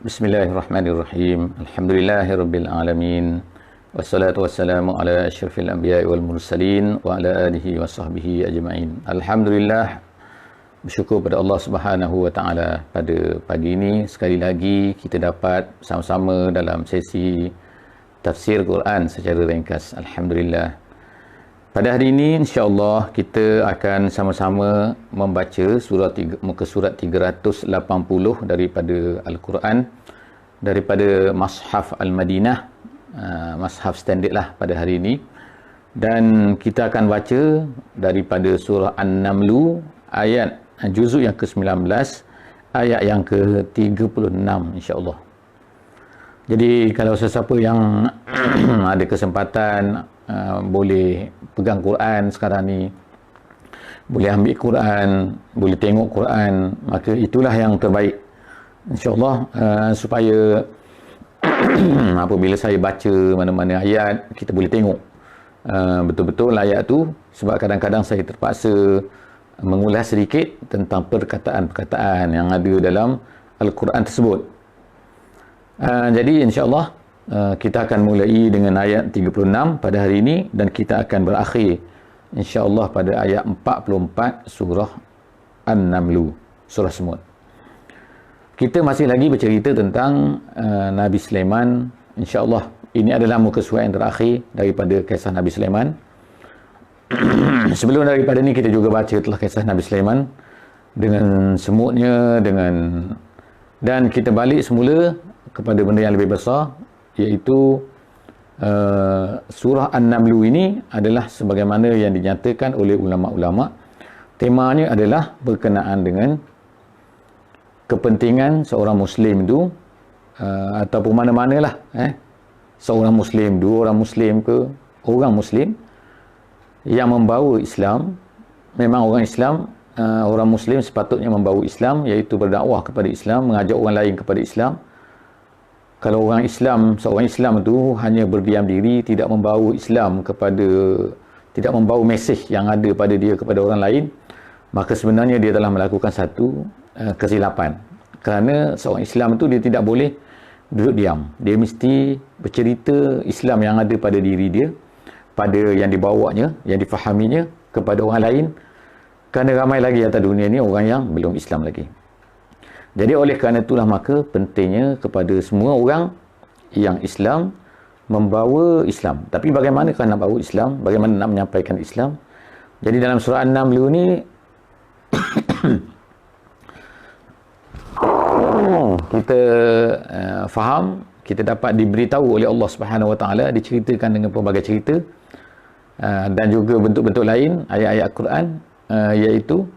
Bismillahirrahmanirrahim. Alhamdulillahirabbil alamin. Wassalatu wassalamu ala asyrafil anbiya'i wal mursalin wa ala alihi wa sahbihi ajma'in. Alhamdulillah, bersyukur pada Allah Subhanahu wa taala pada pagi ini sekali lagi kita dapat sama-sama dalam sesi tafsir Quran secara ringkas. Alhamdulillah. Pada hari ini insya-Allah kita akan sama-sama membaca muka surat 380 daripada Al-Quran, daripada Mashaf Al-Madinah, Mashaf standard lah pada hari ini. Dan kita akan baca daripada surah An-Naml ayat juzuk yang ke-19 ayat yang ke-36 insya-Allah. Jadi kalau sesiapa yang ada kesempatan boleh pegang Quran sekarang ni, boleh ambil Quran, boleh tengok Quran, maka itulah yang terbaik insya-Allah, supaya apabila saya baca mana-mana ayat kita boleh tengok betul-betul ayat tu, sebab kadang-kadang saya terpaksa mengulas sedikit tentang perkataan-perkataan yang ada dalam Al-Quran tersebut. Jadi insya-Allah kita akan mulai dengan ayat 36 pada hari ini dan kita akan berakhir insya-Allah pada ayat 44 surah An-Naml, surah Semut. Kita masih lagi bercerita tentang Nabi Sulaiman. Insya-Allah ini adalah muka surat yang terakhir daripada kisah Nabi Sulaiman. Sebelum daripada ni kita juga baca telah kisah Nabi Sulaiman dengan semutnya, dan kita balik semula kepada benda yang lebih besar, iaitu surah An-Naml ini adalah sebagaimana yang dinyatakan oleh ulama-ulama, temanya adalah berkenaan dengan kepentingan seorang Muslim itu, ataupun mana-manalah seorang Muslim, dua orang Muslim ke orang Muslim yang membawa Islam. Memang orang Islam, orang Muslim sepatutnya membawa Islam, iaitu berdakwah kepada Islam, mengajak orang lain kepada Islam. Kalau orang Islam, seorang Islam itu hanya berdiam diri, tidak membawa Islam tidak membawa mesej yang ada pada dia kepada orang lain, maka sebenarnya dia telah melakukan satu kesilapan. Kerana seorang Islam itu dia tidak boleh duduk diam. Dia mesti bercerita Islam yang ada pada diri dia, pada yang dibawanya, yang difahaminya kepada orang lain. Kerana ramai lagi atas dunia ni orang yang belum Islam lagi. Jadi oleh kerana itulah maka pentingnya kepada semua orang yang Islam membawa Islam. Tapi bagaimana nak bawa Islam? Bagaimana nak menyampaikan Islam? Jadi dalam surah An-Naml ni kita faham, kita dapat diberitahu oleh Allah Subhanahu Wa Taala, diceritakan dengan pelbagai cerita dan juga bentuk-bentuk lain ayat-ayat Quran, iaitu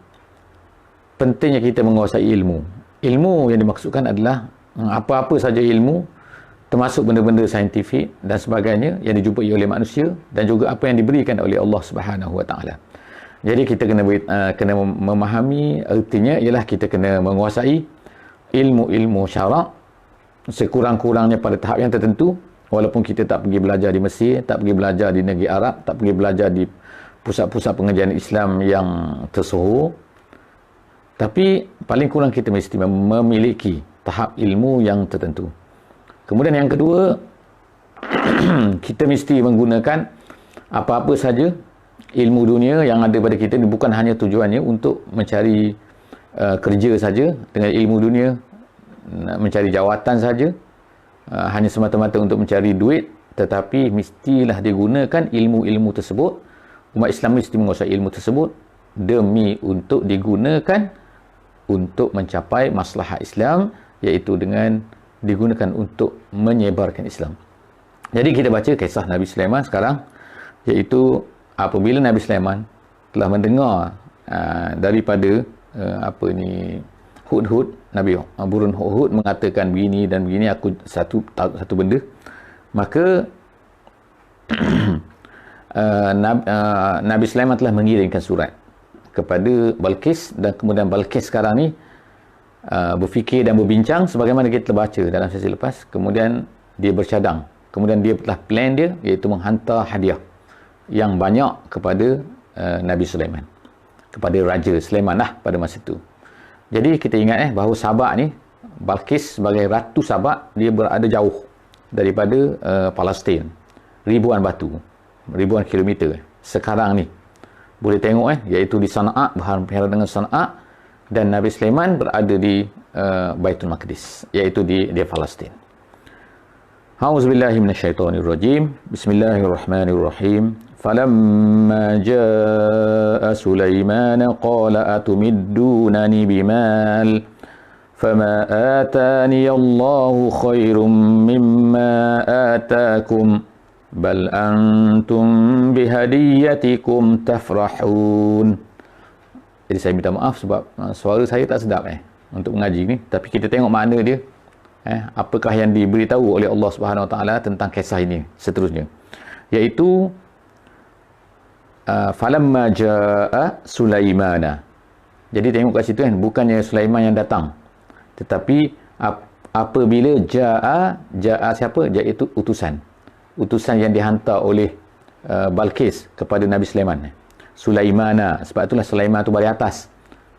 pentingnya kita menguasai ilmu. Ilmu yang dimaksudkan adalah apa-apa saja ilmu, termasuk benda-benda saintifik dan sebagainya yang dijumpai oleh manusia, dan juga apa yang diberikan oleh Allah Subhanahu Wa Taala. Jadi kita kena memahami, artinya ialah kita kena menguasai ilmu-ilmu syarak sekurang-kurangnya pada tahap yang tertentu. Walaupun kita tak pergi belajar di Mesir, tak pergi belajar di negeri Arab, tak pergi belajar di pusat-pusat pengajian Islam yang tersohor, tapi paling kurang kita mesti memiliki tahap ilmu yang tertentu. Kemudian yang kedua, kita mesti menggunakan apa-apa saja ilmu dunia yang ada pada kita. Bukan hanya tujuannya untuk mencari kerja saja dengan ilmu dunia, mencari jawatan saja, hanya semata-mata untuk mencari duit, tetapi mestilah digunakan ilmu-ilmu tersebut. Umat Islam mesti menguasai ilmu tersebut demi untuk digunakan untuk mencapai maslahah Islam, iaitu dengan digunakan untuk menyebarkan Islam. Jadi kita baca kisah Nabi Sulaiman sekarang, iaitu apabila Nabi Sulaiman telah mendengar daripada Hudhud, Nabi burung Hudhud mengatakan begini dan begini, aku satu benda, maka Nabi Sulaiman telah mengirimkan surat kepada Balqis, dan kemudian Balqis sekarang ni berfikir dan berbincang sebagaimana kita baca dalam sesi lepas. Kemudian dia bercadang, kemudian dia telah plan dia, iaitu menghantar hadiah yang banyak kepada Nabi Sulaiman, kepada Raja Sulaiman lah pada masa itu. Jadi kita ingat bahawa Sabak ni Balqis sebagai Ratu Sabak, dia berada jauh daripada Palestin. Ribuan kilometer. Sekarang ni boleh tengok iaitu di Sana'a, berhadapan dengan Sana'a, dan Nabi Sulaiman berada di Baitul Maqdis, iaitu di Palestin. A'udzubillahi minasyaitonirrajim. Bismillahirrahmanirrahim. Falamma jaa Sulaiman qala atumiddunani bimal fama atani Allahu khairum mimma atakum bal antum bihadiyatikum tafrahun. Jadi saya minta maaf sebab suara saya tak sedap untuk mengaji ni, tapi kita tengok makna dia, apakah yang diberitahu oleh Allah Subhanahu Wa Taala tentang kisah ini seterusnya, iaitu falamma jaa Sulaimana. Jadi tengok kat situ bukannya Sulaiman yang datang, tetapi apabila jaa siapa? Iaitu utusan yang dihantar oleh Balqis kepada Nabi Sulaiman. Sulaimana, sebab itulah Sulaiman tu balik atas.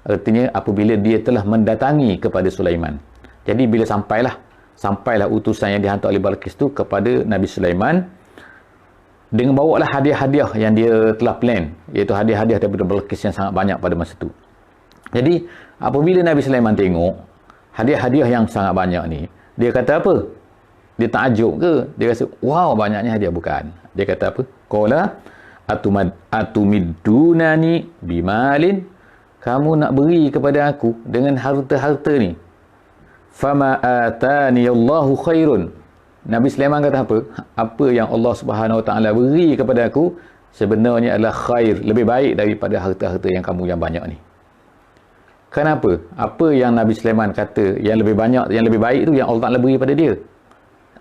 Artinya apabila dia telah mendatangi kepada Sulaiman. Jadi bila sampailah utusan yang dihantar oleh Balqis tu kepada Nabi Sulaiman, dengan bawalah hadiah-hadiah yang dia telah plan, iaitu hadiah-hadiah daripada Balqis yang sangat banyak pada masa tu. Jadi apabila Nabi Sulaiman tengok hadiah-hadiah yang sangat banyak ni, dia kata apa? Dia takjub ke? Dia rasa, wow, banyaknya hadiah? Bukan. Dia kata apa? Qala atumiddunani bimalin, kamu nak beri kepada aku dengan harta-harta ni. Fama atani Allahu khairun. Nabi Sulaiman kata apa? Apa yang Allah Subhanahu Wa Taala beri kepada aku sebenarnya adalah khair, lebih baik daripada harta-harta yang kamu yang banyak ni. Kenapa? Apa yang Nabi Sulaiman kata yang lebih banyak, yang lebih baik tu yang Allah Taala beri pada dia?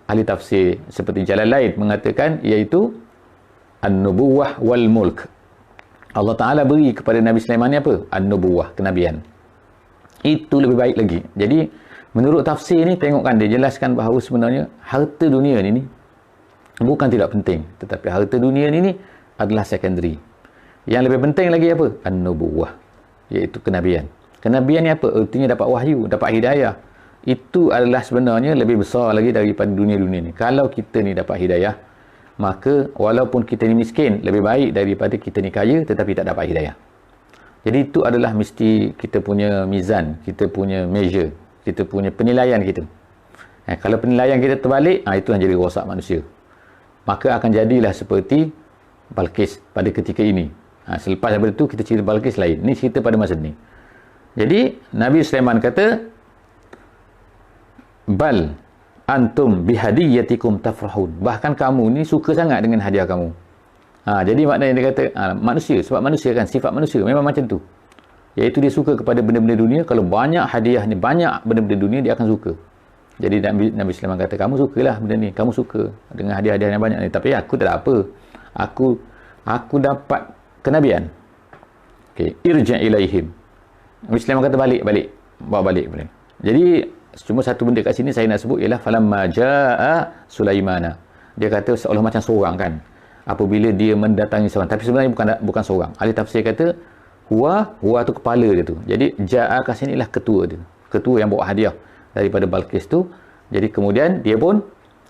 Ahli tafsir seperti Jalalain mengatakan iaitu an-nubuwah wal mulk. Allah Taala beri kepada Nabi Sulaiman ni apa? An-nubuwah, kenabian. Itu lebih baik lagi. Jadi menurut tafsir ni, tengokkan dia jelaskan bahawa sebenarnya harta dunia ni bukan tidak penting, tetapi harta dunia ni adalah secondary. Yang lebih penting lagi apa? An-nubuwah, iaitu kenabian. Kenabian ni apa? Artinya dapat wahyu, dapat hidayah. Itu adalah sebenarnya lebih besar lagi daripada dunia-dunia ni. Kalau kita ni dapat hidayah, maka walaupun kita ni miskin, lebih baik daripada kita ni kaya tetapi tak dapat hidayah. Jadi itu adalah mesti kita punya mizan, kita punya measure, kita punya penilaian kita. Kalau penilaian kita terbalik, itu yang jadi rosak manusia. Maka akan jadilah seperti Balqis pada ketika ini. Selepas daripada itu kita cerita Balqis lain. Ini cerita pada masa ni. Jadi Nabi Sulaiman kata, bal antum bihadiyatikum tafrahun. Bahkan kamu ni suka sangat dengan hadiah kamu. Jadi maknanya dia kata, manusia, sebab manusia kan, sifat manusia memang macam tu. Iaitu dia suka kepada benda-benda dunia. Kalau banyak hadiah ni, banyak benda-benda dunia, dia akan suka. Jadi Nabi Sulaiman kata, kamu sukalah benda ni, kamu suka dengan hadiah-hadiah yang banyak ni. Tapi aku tak ada apa. Aku dapat kenabian. Okay, irja' ilaihim. Nabi Sulaiman kata balik. Bawa balik. Jadi cuma satu benda kat sini saya nak sebut ialah falamma jaa Sulaimana. Dia kata seolah macam seorang kan, apabila dia mendatangi seorang, tapi sebenarnya bukan seorang. Ahli tafsir kata huwa tu kepala dia tu. Jadi jaa kat sini ialah ketua dia, ketua yang bawa hadiah daripada Balqis tu. Jadi kemudian dia pun,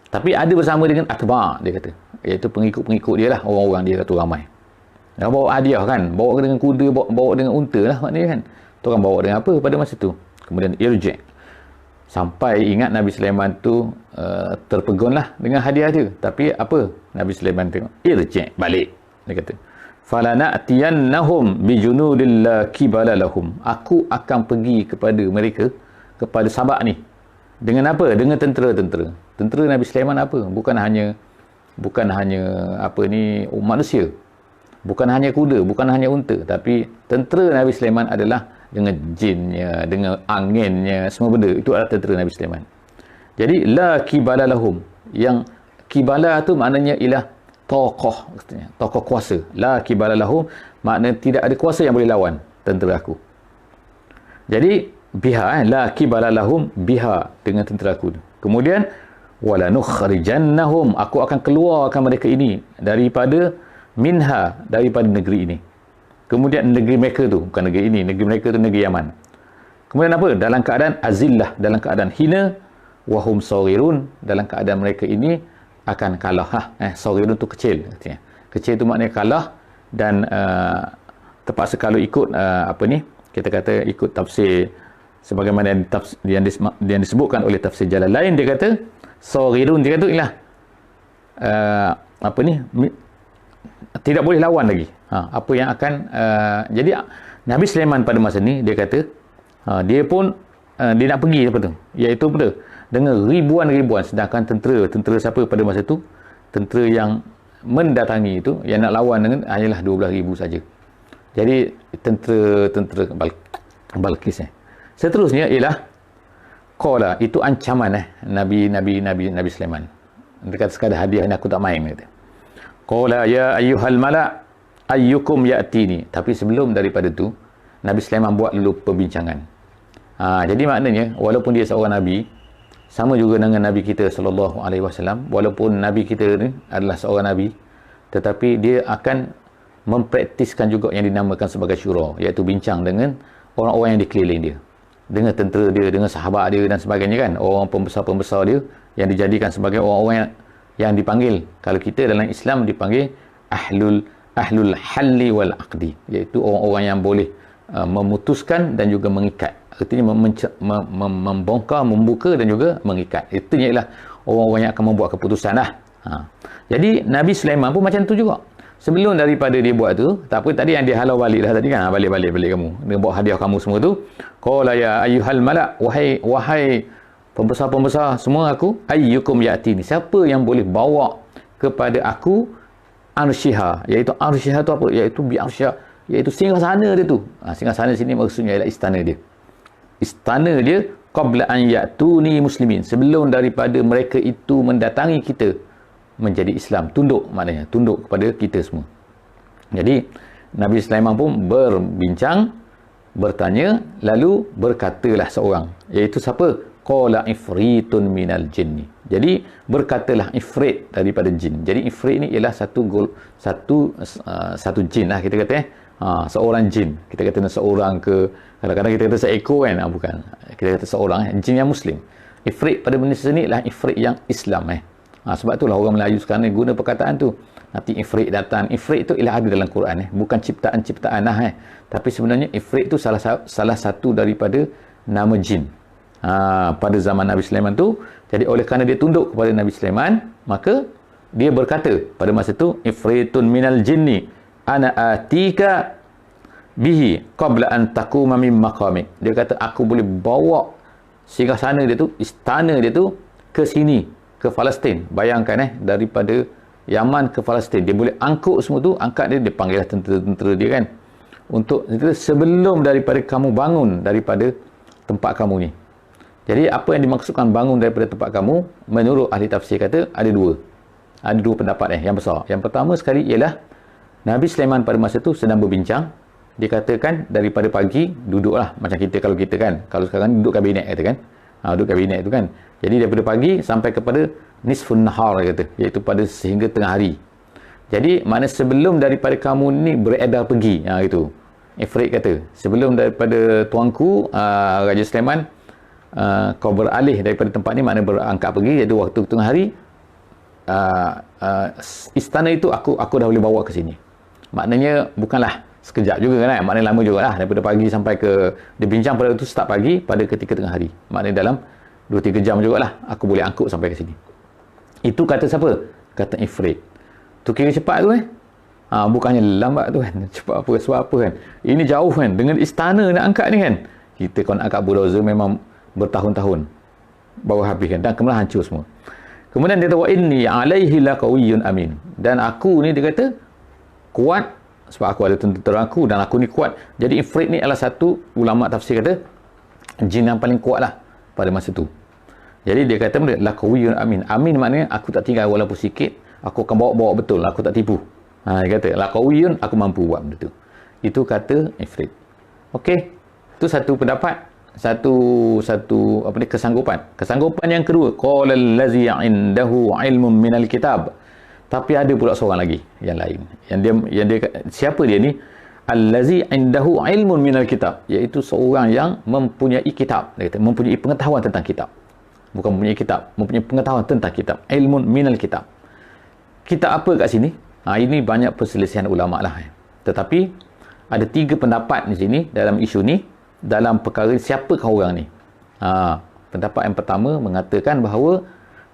tapi ada bersama dengan atba', dia kata, iaitu pengikut-pengikut dia lah, orang-orang dia kata ramai. Dia bawa hadiah kan, bawa dengan kuda, bawa dengan unta lah maknanya kan. Tu orang bawa dengan apa pada masa tu? Kemudian irji', sampai ingat Nabi Sulaiman tu terpegun lah dengan hadiah dia. Tapi apa? Nabi Sulaiman tengok, irji' balik. Dia kata, falana'tiyannahum bijunudin la kibala lahum. Aku akan pergi kepada mereka, kepada Sabak ni. Dengan apa? Dengan tentera-tentera. Tentera Nabi Sulaiman apa? Bukan hanya apa ni, manusia. Bukan hanya kuda, bukan hanya unta. Tapi tentera Nabi Sulaiman adalah dengan jinnya, dengan anginnya, semua benda itu adalah tentera Nabi Sulaiman. Jadi la kibala lahum, yang kibala tu maknanya ialah tokoh, katanya tokoh kuasa. La kibala lahum maknanya tidak ada kuasa yang boleh lawan tentera aku. Jadi biha, la kibala lahum biha, dengan tentera aku. Kemudian wala nukhrijannahum, aku akan keluarkan mereka ini daripada minha, daripada negeri ini. Kemudian negeri mereka tu, bukan negeri ini, negeri mereka tu negeri Yaman. Kemudian apa? Dalam keadaan azillah, dalam keadaan hina, wahum saghirun, dalam keadaan mereka ini akan kalah. Saghirun tu kecil artinya. Kecil tu maknanya kalah, dan terpaksa kalau ikut kita kata ikut tafsir sebagaimana yang disebutkan oleh tafsir Jalalain, dia kata saghirun, dia kata ialah tidak boleh lawan lagi. Apa yang akan jadi Nabi Sulaiman pada masa ni, dia kata dia pun dia nak pergi apa tu, iaitu apa tu, dengan ribuan-ribuan, sedangkan tentera siapa pada masa tu, tentera yang mendatangi itu yang nak lawan dengan hanyalah 12,000 saja. Jadi tentera Balqis. Seterusnya ialah qala, itu ancaman Nabi Sulaiman. Dia kata sekadar hadiah ni aku tak main, kata. Qala ya ayyuhal mala ayyukum ya'tini. Tapi sebelum daripada tu Nabi Sulaiman buat dulu perbincangan. Jadi maknanya walaupun dia seorang nabi, sama juga dengan nabi kita sallallahu alaihi wasallam, walaupun nabi kita ni adalah seorang nabi, tetapi dia akan mempraktiskan juga yang dinamakan sebagai syura, iaitu bincang dengan orang-orang yang dikeliling dia, dengan tentera dia, dengan sahabat dia dan sebagainya kan, orang pembesar-pembesar dia yang dijadikan sebagai orang-orang yang dipanggil, kalau kita dalam Islam dipanggil ahlul halli wal aqdi, iaitu orang-orang yang boleh memutuskan dan juga mengikat. Artinya membongkar, membuka dan juga mengikat. Itu ialah orang-orang yang akan membuat keputusan lah. Jadi Nabi Sulaiman pun macam tu juga. Sebelum daripada dia buat tu, tak apa tadi yang dia halau balik dah tadi kan, balik kamu, dia bawa hadiah kamu semua tu. Qala ya ayyuhal malak, wahai pembesar-pembesar semua aku, ayyukum ya'tini, siapa yang boleh bawa kepada aku arsyiha, iaitu arsyiha tu apa, iaitu bi arsyiha, iaitu singgasana dia tu. Singgasana sini maksudnya ialah istana dia qabla an ya'tuni muslimin, sebelum daripada mereka itu mendatangi kita menjadi Islam, tunduk, maknanya tunduk kepada kita semua. Jadi Nabi Sulaiman pun berbincang, bertanya, lalu berkatalah seorang, iaitu siapa? Qala ifritun minal jinni. Jadi berkatalah ifrit daripada jin. Jadi ifrit ni ialah satu jin lah kita kata, seorang jin. Kita kata seorang ke, kadang-kadang kita kata seekor kan, bukan. Kita kata seorang, jin yang muslim. Ifrit pada benda sini ialah ifrit yang Islam. Sebab itulah orang Melayu sekarang ni guna perkataan tu. Nanti ifrit datang. Ifrit tu ialah ada dalam Quran. Bukan ciptaan-ciptaan lah. Tapi sebenarnya ifrit tu salah satu daripada nama jin. Pada zaman Nabi Sulaiman tu. Jadi oleh kerana dia tunduk kepada Nabi Sulaiman, maka dia berkata pada masa tu, ifritun minal jinni ana atika bihi qabla an taquma min maqamik. Dia kata aku boleh bawa singgasana dia tu, istana dia tu ke sini, ke Palestin. Bayangkan daripada Yaman ke Palestin, dia boleh angkut semua tu, angkat dia panggillah tentera-tentera dia kan, untuk sebelum daripada kamu bangun daripada tempat kamu ni. Jadi apa yang dimaksudkan bangun daripada tempat kamu, menurut ahli tafsir kata ada dua pendapat yang besar. Yang pertama sekali ialah Nabi Sulaiman pada masa tu sedang berbincang. Dia katakan daripada pagi duduklah, macam kita kalau kan, kalau sekarang duduk kabinet kata kan, duduk kabinet tu kan. Jadi daripada pagi sampai kepada nisfun nahar kata, iaitu pada sehingga tengah hari. Jadi mana sebelum daripada kamu ni beredar pergi, itu Ifrit kata, sebelum daripada tuanku Raja Sulaiman kau beralih daripada tempat ni, makna berangkat pergi, iaitu waktu tengah hari, istana itu aku dah boleh bawa ke sini. Maknanya bukanlah sekejap juga kan, maknanya lama juga lah, daripada pagi sampai ke, dia bincang pada itu start pagi pada ketika tengah hari, maknanya dalam 2-3 jam jugalah aku boleh angkut sampai ke sini. Itu kata siapa? Kata Ifrit. Tu kira cepat tu bukannya lambat tu kan, cepat apa, sebab apa kan, ini jauh kan, dengan istana nak angkat ni kan. Kita kalau nak angkat bulldozer memang bertahun-tahun baru habis kan, dan kemudian hancur semua. Kemudian dia kata wa inni alaihi laqawiyyun amin, dan aku ni dia kata kuat sebab aku ada tentera aku, dan aku ni kuat. Jadi Ifrit ni adalah satu ulama tafsir kata jin yang paling kuat lah pada masa tu. Jadi dia kata laqawiyyun amin. Amin maknanya aku tak tinggal walaupun sikit, aku akan bawa betul, aku tak tipu. Dia kata laqawiyyun, aku mampu buat benda tu. Itu kata Ifrit. Okey, itu satu pendapat, satu kesanggupan. Kesanggupan yang kedua, qala allazi indahu ilmun minal kitab. Tapi ada pula seorang lagi yang lain, yang dia siapa dia ni? allazi indahu ilmun minal kitab, iaitu seorang yang mempunyai kitab. Dia kata mempunyai pengetahuan tentang kitab. Bukan mempunyai kitab, mempunyai pengetahuan tentang kitab. Ilmun minal kitab. Kitab apa kat sini? Ini banyak perselisihan ulama lah. Tetapi ada 3 pendapat di sini dalam isu ni, dalam perkara siapakah orang ni. Pendapat yang pertama mengatakan bahawa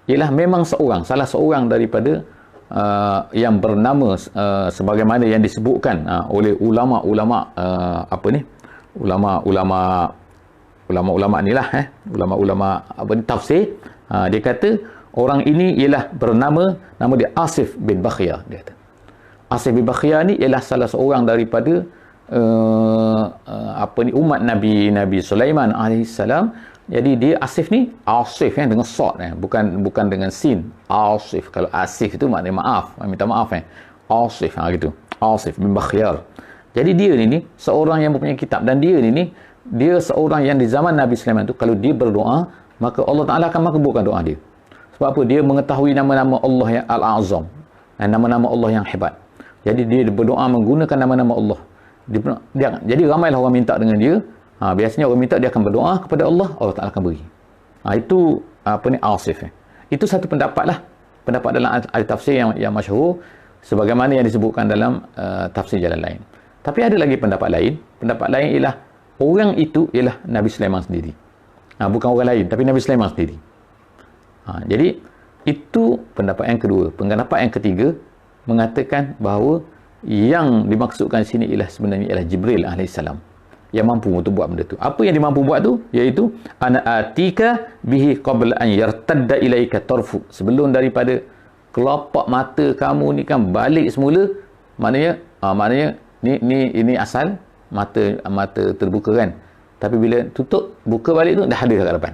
ialah memang salah seorang daripada yang bernama sebagaimana yang disebutkan oleh ulama-ulama ulama-ulama ni lah, ulama-ulama tafsir. Dia kata orang ini ialah bernama, nama dia Asif bin Bakhiyar. Dia kata Asif bin Bakhiyar ni ialah salah seorang daripada umat Nabi Sulaiman alaihissalam. Jadi dia Asif ni, Asif dengan sod, bukan dengan sin. Asif, kalau Asif itu maknanya maaf, minta maaf. Asif gitu. Asif bin Bakhiyar. Jadi dia ni seorang yang mempunyai kitab, dan dia seorang yang di zaman Nabi Sulaiman tu, kalau dia berdoa, maka Allah Taala akan makbulkan doa dia. Sebab apa? Dia mengetahui nama-nama Allah yang Al-Azam, dan nama-nama Allah yang hebat. Jadi dia berdoa menggunakan nama-nama Allah. Jadi ramailah orang minta dengan dia. Biasanya orang minta, dia akan berdoa kepada Allah, Allah Ta'ala akan beri. Itu Asif. Itu satu pendapat lah. Pendapat dalam al-tafsir yang masyhur, sebagaimana yang disebutkan dalam tafsir jalan lain. Tapi ada lagi pendapat lain. Pendapat lain ialah orang itu ialah Nabi Sulaiman sendiri. Bukan orang lain, tapi Nabi Sulaiman sendiri. Jadi itu pendapat yang kedua. Pendapat yang ketiga mengatakan bahawa yang dimaksudkan sini ialah sebenarnya ialah Jibril alaihissalam, yang mampu untuk buat benda tu. Apa yang dia mampu buat tu? Iaitu ana atika bihi qabla an yartadda ilaika tarfu. Sebelum daripada kelopak mata kamu ni kan balik semula, maknanya ini asal mata terbuka kan. Tapi bila tutup, buka balik tu dah ada kat depan.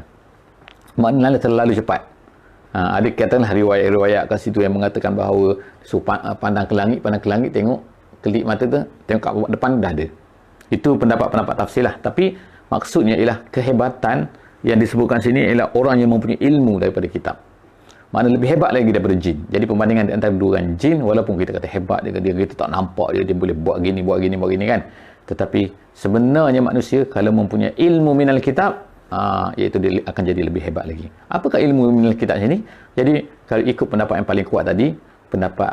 Maknanya terlalu cepat. Ada katakanlah riwayat kat situ yang mengatakan bahawa pandang ke langit, tengok kelip mata tu, tengok kat depan dah ada. Itu pendapat-pendapat tafsir lah. Tapi maksudnya ialah kehebatan yang disebutkan sini ialah orang yang mempunyai ilmu daripada kitab. Maknanya lebih hebat lagi daripada jin. Jadi perbandingan antara dua kan, jin walaupun kita kata hebat, dia kita tak nampak dia boleh buat gini kan. Tetapi sebenarnya manusia kalau mempunyai ilmu minal kitab, iaitu dia akan jadi lebih hebat lagi. Apakah ilmu minal kitab sini? Jadi kalau ikut pendapat yang paling kuat tadi, pendapat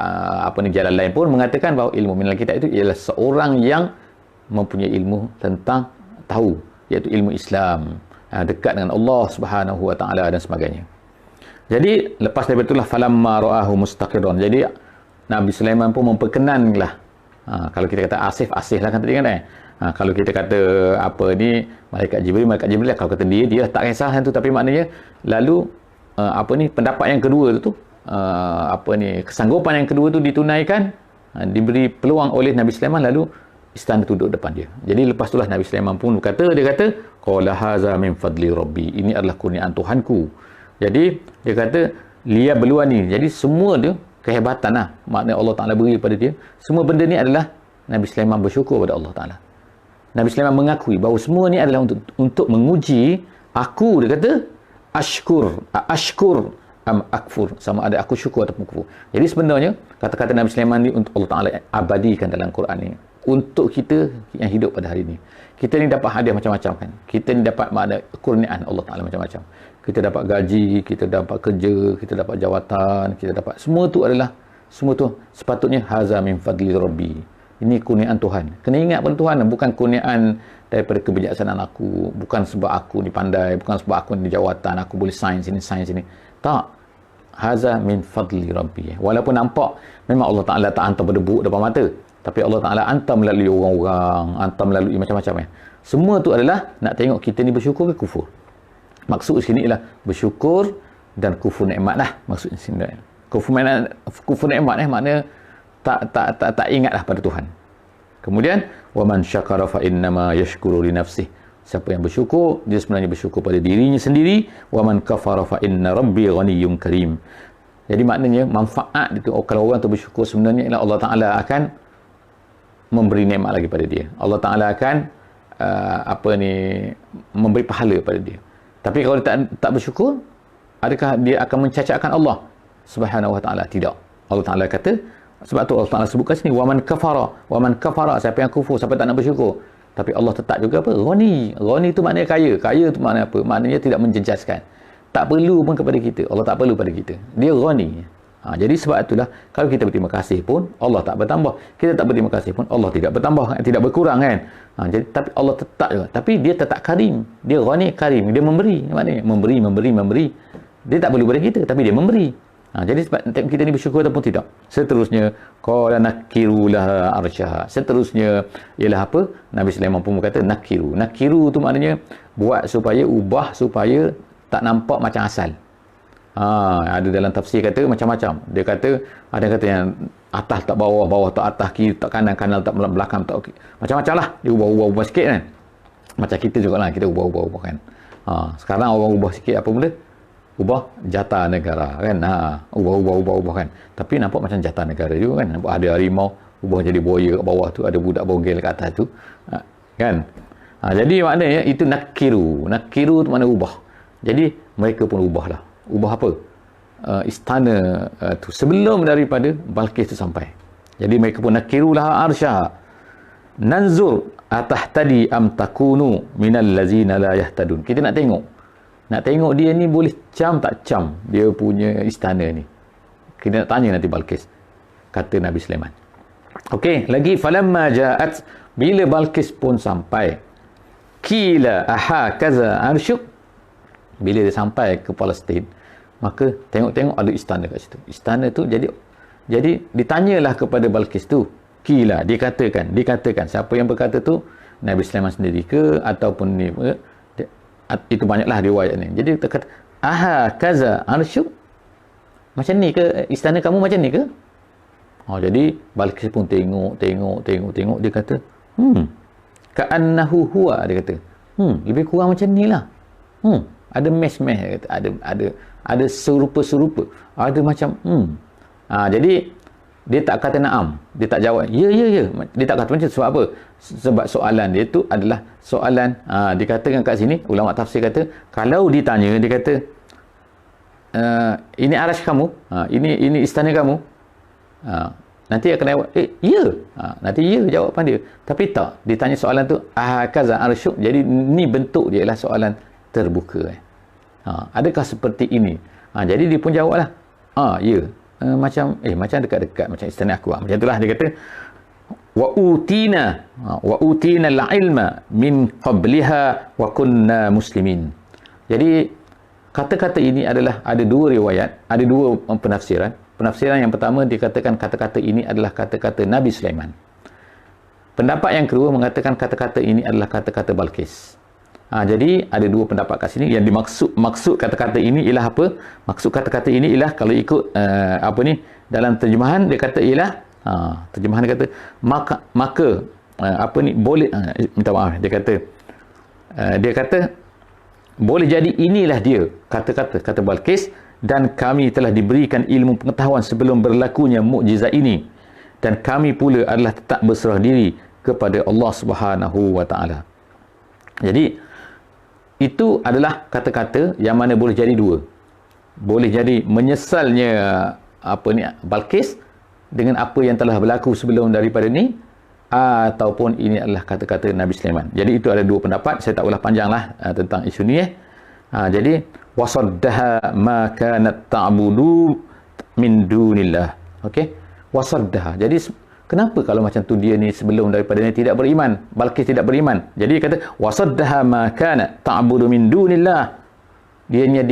jalan lain pun mengatakan bahawa ilmu minal kitab itu ialah seorang yang mempunyai ilmu tentang tahu, iaitu ilmu Islam, dekat dengan Allah Subhanahu wa taala dan sebagainya. Jadi lepas daripada itulah falamma ra'ahu mustaqirran. Jadi Nabi Sulaiman pun memperkenanlah. Kalau kita kata Asif lah kan tadi kan. Kalau kita kata malaikat Jibril lah, kalau kata dia tak kisah yang tu, tapi maknanya lalu pendapat yang kedua tu kesanggupan yang kedua tu ditunaikan, diberi peluang oleh Nabi Sulaiman, lalu istana duduk depan dia. Jadi lepas itulah Nabi Sulaiman pun dia kata qala haza min fadli rabbi, ini adalah kurniaan Tuhanku. Jadi dia kata liya beluani. Jadi semua dia kehebatan lah, maknanya Allah Ta'ala beri kepada dia. Semua benda ni adalah Nabi Sulaiman bersyukur kepada Allah Ta'ala. Nabi Sulaiman mengakui bahawa semua ni adalah untuk menguji aku. Dia kata ashkur am akfur, sama ada aku syukur ataupun kufur. Jadi sebenarnya kata-kata Nabi Sulaiman ni untuk Allah Ta'ala abadikan dalam Quran ni, untuk kita yang hidup pada hari ni. Kita ni dapat hadiah macam-macam kan. Kita ni dapat makna kurniaan Allah Ta'ala macam-macam. Kita dapat gaji, kita dapat kerja, kita dapat jawatan, kita dapat semua tu sepatutnya haza min fadli rabbi. Ini kurniaan Tuhan. Kena ingat pada Tuhan, bukan kurniaan daripada kebijaksanaan aku, bukan sebab aku ni pandai, bukan sebab aku ni jawatan, aku boleh sains sini. Tak. Haza min fadli rabbi. Walaupun nampak memang Allah Ta'ala tak hantar berdebuk depan mata, tapi Allah Ta'ala hantar melalui orang-orang, hantar melalui macam-macam. Semua tu adalah nak tengok kita ni bersyukur ke kufur. Maksud sini ialah bersyukur dan kufur nikmat lah. Maksudnya sini. Kufur nikmat maknanya tak ingatlah pada Tuhan. Kemudian wa man syakara fa innama yashkuru li nafsihi. Siapa yang bersyukur, dia sebenarnya bersyukur pada dirinya sendiri. Wa man kafara fa inna rabbi ghaniyyun karim. Jadi maknanya manfaat itu, kalau orang tu bersyukur, sebenarnya ialah Allah Ta'ala akan memberi nikmat lagi pada dia. Allah Ta'ala akan memberi pahala pada dia. Tapi kalau dia tak bersyukur, adakah dia akan mencacatkan Allah Subhanahu wa Ta'ala? Tidak. Allah Ta'ala kata Sebab tu Allah Ta'ala sebutkan sini, waman kafara, siapa yang kufur, siapa tak nak bersyukur. Tapi Allah tetap juga apa? Ghani tu maknanya kaya. Kaya tu maknanya apa? Maknanya tidak menjejaskan. Tak perlu pun kepada kita. Allah tak perlu pada kita. Dia ghani. Jadi sebab itulah, kalau kita berterima kasih pun Allah tak bertambah. Kita tak berterima kasih pun Allah tidak bertambah, tidak berkurang kan. Jadi tapi Allah tetap juga. Tapi dia tetap karim. Dia ghani karim. Dia memberi. Maknanya memberi. Dia tak perlu pada kita, tapi dia memberi. Jadi sebab kita ni bersyukur ataupun tidak. Seterusnya, qala nakiru laha arsyaha. Seterusnya ialah apa? Nabi Sulaiman pun berkata nakiru. Nakiru tu maknanya buat supaya, ubah supaya tak nampak macam asal. Ada dalam tafsir kata macam-macam. Dia kata, ada kata yang atas tak bawah, bawah tak atas, kiri tak kanan, kanan tak belakang tak, macam-macam lah. Dia ubah sikit kan. Macam kita juga lah, kita ubah kan. Sekarang orang ubah sikit apa benda? Ubah jatah negara kan. Ubah kan. Tapi nampak macam jatah negara juga kan. Nampak ada harimau ubah jadi buaya kat bawah tu, ada budak bogel kat atas tu. Kan? Jadi maknanya itu nakiru. Nakiru tu makna ubah. Jadi mereka pun ubahlah. Ubah apa? Istana tu sebelum daripada Balqis tu sampai. Jadi mereka pun nakirulah arsyaha. Nanzur atahtadi am takunu minal lazina la yahtadun. Kita nak tengok dia ni boleh cam tak cam dia punya istana ni. Kita nak tanya nanti Balqis, kata Nabi Sulaiman. Okey, lagi falamma ja'at, bila Balqis pun sampai, qila aha kaza arsyuk, bila dia sampai ke Palestin, maka tengok ada istana kat situ. Istana tu jadi ditanyalah kepada Balqis tu, qila, dikatakan siapa yang berkata tu, Nabi Sulaiman sendiri ke ataupun ni, itu banyaklah riwayat ni. Jadi kita kata aha kaza arsyuk, macam ni ke istana kamu, macam ni ke? Jadi Balqis pun tengok dia kata ka'annahu huwa, dia kata lebih kurang macam ni lah. Ada mesh dia kata, ada serupa, ada macam jadi dia tak kata na'am, dia tak jawab ya, dia tak kata macam tu. Sebab apa? Sebab soalan dia tu adalah soalan, dikatakan kat sini ulama tafsir kata, kalau ditanya dia kata ini arash kamu, ini istana kamu, nanti akan jawab ya, nanti ya jawapan dia. Tapi tak, ditanya soalan tu kaza arsyuk, jadi ni bentuk dia ialah soalan terbuka. Adakah seperti ini? Jadi dia pun jawablah ya, macam dekat-dekat macam istana aku. Macam itulah dia kata wa utina al-ilma min qabliha wa kunna muslimin. Jadi kata-kata ini adalah ada dua riwayat, ada dua penafsiran. Penafsiran yang pertama dikatakan kata-kata ini adalah kata-kata Nabi Sulaiman. Pendapat yang kedua mengatakan kata-kata ini adalah kata-kata Balqis. Jadi ada dua pendapat kat sini. Yang maksud kata-kata ini ialah apa? Maksud kata-kata ini ialah, kalau ikut dalam terjemahan dia kata ialah terjemahan dia kata maka boleh minta maaf, dia kata boleh jadi inilah dia kata Balqis, dan kami telah diberikan ilmu pengetahuan sebelum berlakunya mukjizat ini, dan kami pula adalah tetap berserah diri kepada Allah Subhanahu wa taala. Jadi itu adalah kata-kata yang mana boleh jadi dua. Boleh jadi menyesalnya Balqis dengan apa yang telah berlaku sebelum daripada ni, ataupun ini adalah kata-kata Nabi Sulaiman. Jadi itu ada dua pendapat. Saya tak ulah panjanglah tentang isu ni. Jadi wasaddaha ma kanat ta'budu min dunillah. Okey, wasaddaha. Jadi kenapa kalau macam tu dia ni sebelum daripada ni tidak beriman, Balqis tidak beriman. Jadi dia kata wasaddaha ma kanat ta'budu min dunillah. Dianya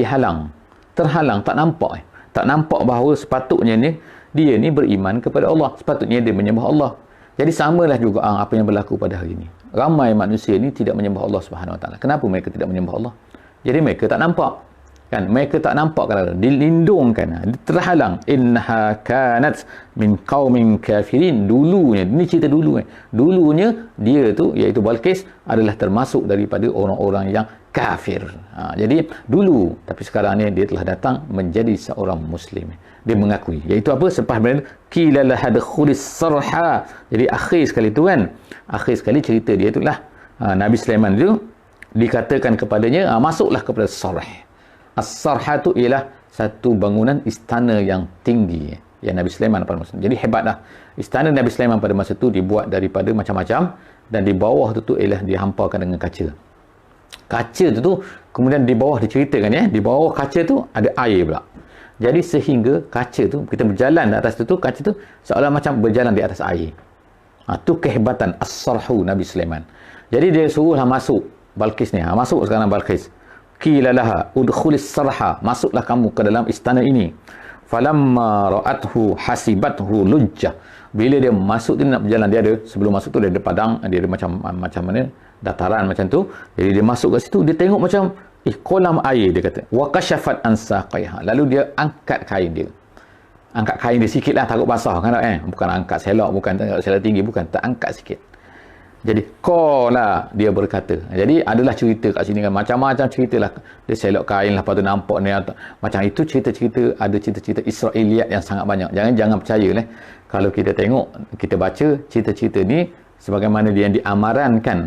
terhalang, tak nampak bahawa sepatutnya ni dia ni beriman kepada Allah, sepatutnya dia menyembah Allah. Jadi samalah juga apa yang berlaku pada hari ini. Ramai manusia ni tidak menyembah Allah Subhanahu Wa Taala. Kenapa mereka tidak menyembah Allah? Jadi mereka tak nampak. Kan, mereka tak nampak, kalau dilindungkan, terhalang. Innaha kanat min qaumin kafirin. Dulunya, ini cerita dulunya dia tu, iaitu Balqis, adalah termasuk daripada orang-orang yang kafir. Jadi dulu, tapi sekarang ni dia telah datang menjadi seorang muslim. Dia mengakui, iaitu apa? Selepas berada qila lahadkhulis sarha. Jadi akhir sekali tu kan, akhir sekali cerita dia itulah Nabi Sulaiman itu dikatakan kepadanya masuklah kepada sarh. As-sarha tu ialah satu bangunan istana yang tinggi. yang Nabi Sulaiman pada masa itu. Jadi hebatlah. Istana Nabi Sulaiman pada masa itu dibuat daripada macam-macam, dan di bawah tu ialah dihamparkan dengan kaca. Kaca tu kemudian di bawah diceritakan di bawah kaca tu ada air pula. Jadi sehingga kaca tu, kita berjalan di atas tu kaca tu seolah macam berjalan di atas air. Tu kehebatan as-sarhu Nabi Sulaiman. Jadi dia suruhlah masuk Balqis ni. Masuk sekarang Balqis. Qila laha udkhulis sarha, masuklah kamu ke dalam istana ini. Falamma ra'athu hasibathu lujjah. Bila dia masuk, dia nak berjalan, dia ada, sebelum masuk tu dia ada padang, dia ada macam mana, dataran macam tu. Jadi dia masuk kat situ, dia tengok macam kolam air, dia kata. Wa kashafat an saqaiha. Lalu dia angkat kain dia. Angkat kain dia sikit lah, takut basah kan, bukan angkat selok, bukan selok tinggi, bukan, tak angkat sikit. Jadi qala, dia berkata. Jadi adalah cerita kat sini kan, macam-macam cerita lah. Dia selok kain lah, lepas tu nampak ni macam itu. Cerita-cerita, ada cerita-cerita Israiliyat yang sangat banyak. Jangan percaya lah. Kalau kita tengok, kita baca cerita-cerita ni sebagaimana dia yang diamarankan,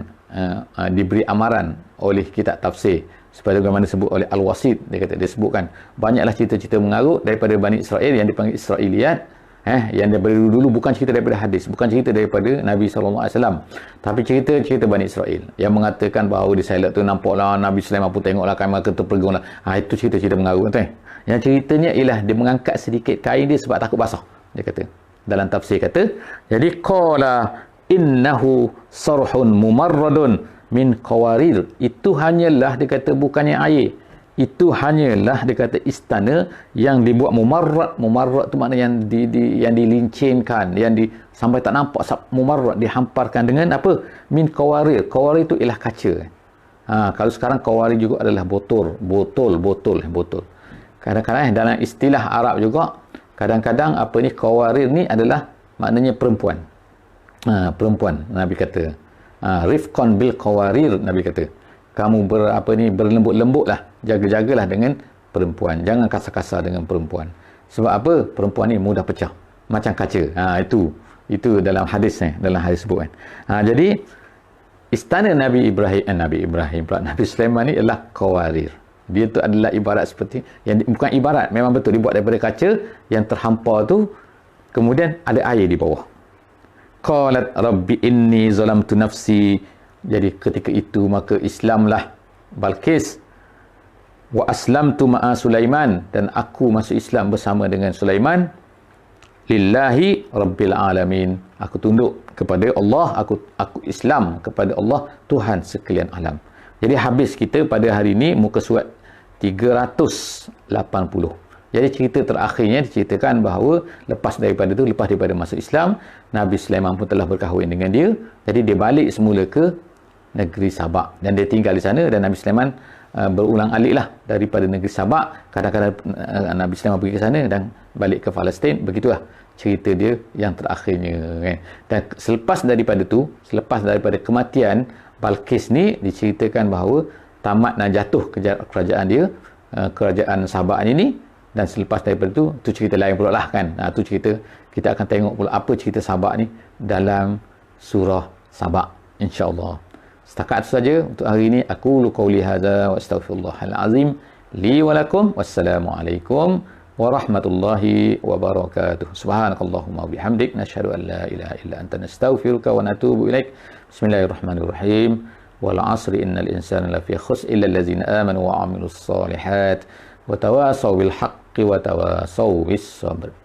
diberi amaran oleh kitab tafsir, sebagaimana disebut oleh Al-Wasit. Dia kata, dia sebutkan banyaklah cerita-cerita mengarut daripada Bani Israel yang dipanggil Israiliyat, yang daripada dulu, bukan cerita daripada hadis, bukan cerita daripada Nabi SAW, tapi cerita Bani Israel yang mengatakan bahawa di Sailat tu nampaklah Nabi Sulaiman pun tengoklah kain maka terpergung lah. Itu cerita-cerita mengarut tu. Yang ceritanya ialah dia mengangkat sedikit kain dia sebab takut basah, dia kata. Dalam tafsir kata, jadi qala innahu sarhun mumarradun min qawarir. Itu hanyalah, dia kata, bukannya air. Itu hanyalah, dia kata, istana yang dibuat mumarrad. Mumarrad tu makna yang dilincinkan, sampai tak nampak. Mumarrad dihamparkan dengan apa? Min qawarir. Qawarir itu ialah kaca. Kalau sekarang qawarir juga adalah botol. Kadang-kadang dalam istilah Arab juga, kadang-kadang apa ni, qawarir ni adalah maknanya perempuan. Perempuan, Nabi kata. Rifqan bil qawarir, Nabi kata. Kamu berlembut-lembut lah, jaga-jagalah dengan perempuan, jangan kasar-kasar dengan perempuan. Sebab apa? Perempuan ni mudah pecah macam kaca. Itu dalam hadis sebut kan. Jadi istana Nabi Ibrahim pula, Nabi Sulaiman ni ialah qawarir. Dia tu adalah ibarat seperti bukan ibarat, memang betul dibuat daripada kaca yang terhampar tu, kemudian ada air di bawah. Qalat rabbi inni zalamtu nafsi. Jadi ketika itu maka Islamlah Balqis, wa aslamtu ma'a Sulaiman, dan aku masuk Islam bersama dengan Sulaiman, lillahi rabbil alamin. Aku tunduk kepada Allah, aku Islam kepada Allah, Tuhan sekalian alam. Jadi habis kita pada hari ini muka surat 380. Jadi cerita terakhirnya diceritakan bahawa lepas daripada masuk Islam, Nabi Sulaiman pun telah berkahwin dengan dia. Jadi dia balik semula ke negeri Sabak, dan dia tinggal di sana. Dan Nabi Sulaiman berulang alik lah daripada negeri Sabak. Kadang-kadang Nabi Sulaiman pergi ke sana dan balik ke Palestin. Begitulah cerita dia yang terakhirnya kan. Dan selepas daripada kematian Balqis ni, diceritakan bahawa tamat dan jatuh kerajaan dia, kerajaan Sabak ini. Dan selepas daripada tu cerita lain pula lah kan. Tu cerita, kita akan tengok pula apa cerita Sabak ni dalam surah Sabak, insya-Allah. Setakat itu saja untuk hari ini. Aku qauli hadza wa astaghfirullahal azim li wa lakum. Wassalamualaikum warahmatullahi wabarakatuh. Subhanakallahumma bihamdik, nashhadu an la ilaha illa anta, nastaghfiruka wa natubu ilaik. Bismillahirrahmanirrahim. Wal 'asri innal insana lafi khusr illa allazina amanu wa 'amilus solihat wa tawasaw bil haqqi wa tawasaw bis sabr.